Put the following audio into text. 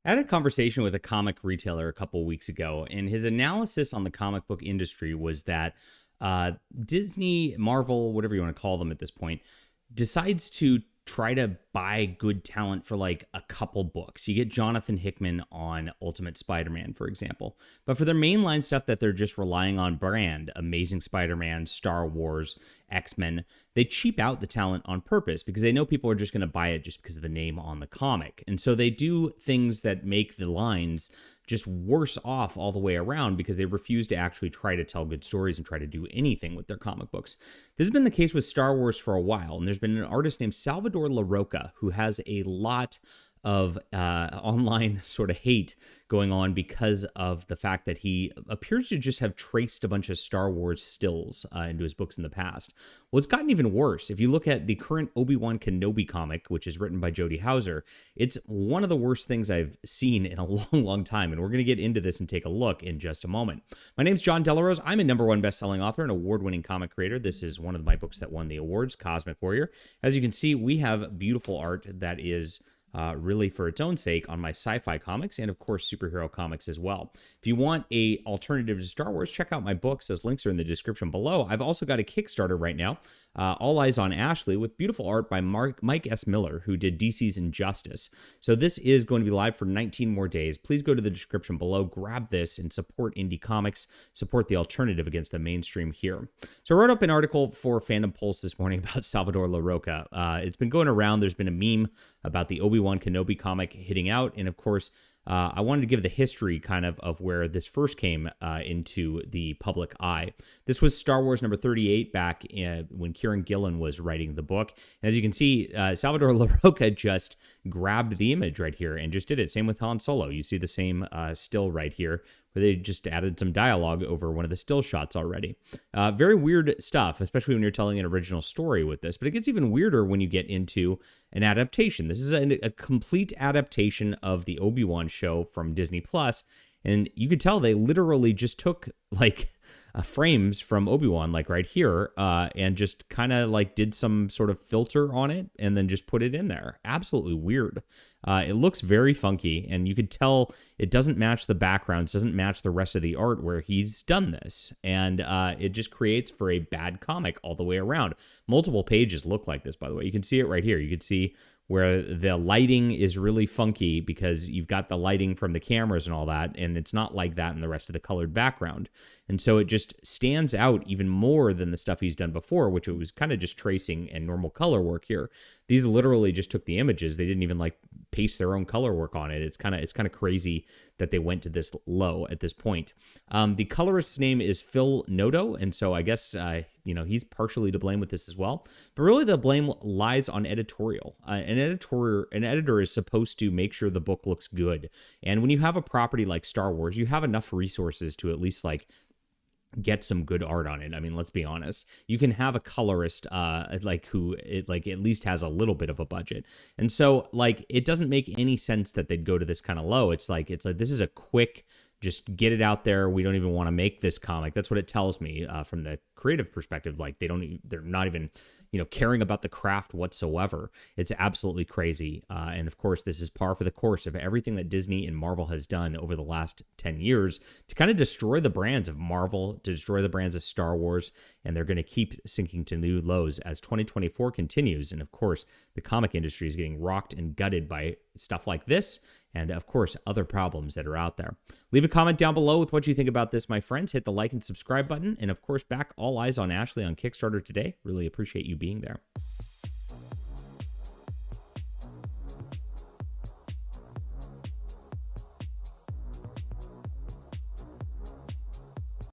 I had a conversation with a comic retailer a couple weeks ago, and his analysis on the comic book industry was that Disney, Marvel, whatever you want to call them at this point, decides to try to buy good talent for like a couple books. You get Jonathan Hickman on Ultimate Spider-Man, for example. But for their mainline stuff that they're just relying on brand, Amazing Spider-Man, Star Wars, X-Men, they cheap out the talent on purpose because they know people are just going to buy it just because of the name on the comic. And so they do things that make the lines just worse off all the way around because they refuse to actually try to tell good stories and try to do anything with their comic books. This has been the case with Star Wars for a while, and there's been an artist named Salvador Larroca who has a lot of online sort of hate going on because of the fact that he appears to just have traced a bunch of Star Wars stills into his books in the past. Well, it's gotten even worse. If you look at the current Obi-Wan Kenobi comic, which is written by Jody Houser, it's one of the worst things I've seen in a long, long time. And we're going to get into this and take a look in just a moment. My name's John Delarose. I'm a #1 best-selling author and award-winning comic creator. This is one of my books that won the awards, Cosmic Warrior. As you can see, we have beautiful art that is really for its own sake on my sci-fi comics and of course superhero comics as well. If you want a alternative to Star Wars, check out my books. Those links are in the description below. I've also got a Kickstarter right now, All Eyes on Ashley, with beautiful art by Mike S. Miller, who did DC's Injustice. So this is going to be live for 19 more days. Please go to the description below, grab this, and support indie comics, support the alternative against the mainstream here. So I wrote up an article for Fandom Pulse this morning about Salvador Larroca. It's been going around. There's been a meme about the Obi-Wan Kenobi comic hitting out, and of course, I wanted to give the history kind of where this first came into the public eye. This was Star Wars number 38 back when Kieran Gillen was writing the book. And as you can see, Salvador Larroca just grabbed the image right here and just did it. Same with Han Solo. You see the same still right here where they just added some dialogue over one of the still shots already. Very weird stuff, especially when you're telling an original story with this. But it gets even weirder when you get into an adaptation. This is a complete adaptation of the Obi-Wan show from Disney Plus, and you could tell they literally just took like frames from Obi-Wan, like right here, and just kind of like did some sort of filter on it and then just put it in there. Absolutely weird. It looks very funky, and you could tell it doesn't match the backgrounds, doesn't match the rest of the art where he's done this, and it just creates for a bad comic all the way around. Multiple pages look like this, by the way. You can see it right here. You can see where the lighting is really funky because you've got the lighting from the cameras and all that, and it's not like that in the rest of the colored background. And so it just stands out even more than the stuff he's done before, which it was kind of just tracing and normal color work here. These literally just took the images. They didn't even like paste their own color work on it. It's kind of crazy that they went to this low at this point. The colorist's name is Phil Noto, and so I guess he's partially to blame with this as well. But really, the blame lies on editorial. An editor is supposed to make sure the book looks good, and when you have a property like Star Wars, you have enough resources to at least like get some good art on it. I mean, let's be honest. You can have a colorist who at least has a little bit of a budget. And so like it doesn't make any sense that they'd go to this kind of low. It's like this is a quick just get it out there. We don't even want to make this comic. That's what it tells me from the creative perspective. Like they're not even, caring about the craft whatsoever. It's absolutely crazy. And of course, this is par for the course of everything that Disney and Marvel has done over the last 10 years to kind of destroy the brands of Marvel, to destroy the brands of Star Wars. And they're going to keep sinking to new lows as 2024 continues. And of course, the comic industry is getting rocked and gutted by stuff like this, and of course, other problems that are out there. Leave a comment down below with what you think about this, my friends. Hit the like and subscribe button, and of course, back All Eyes on Ashley on Kickstarter today. Really appreciate you being there.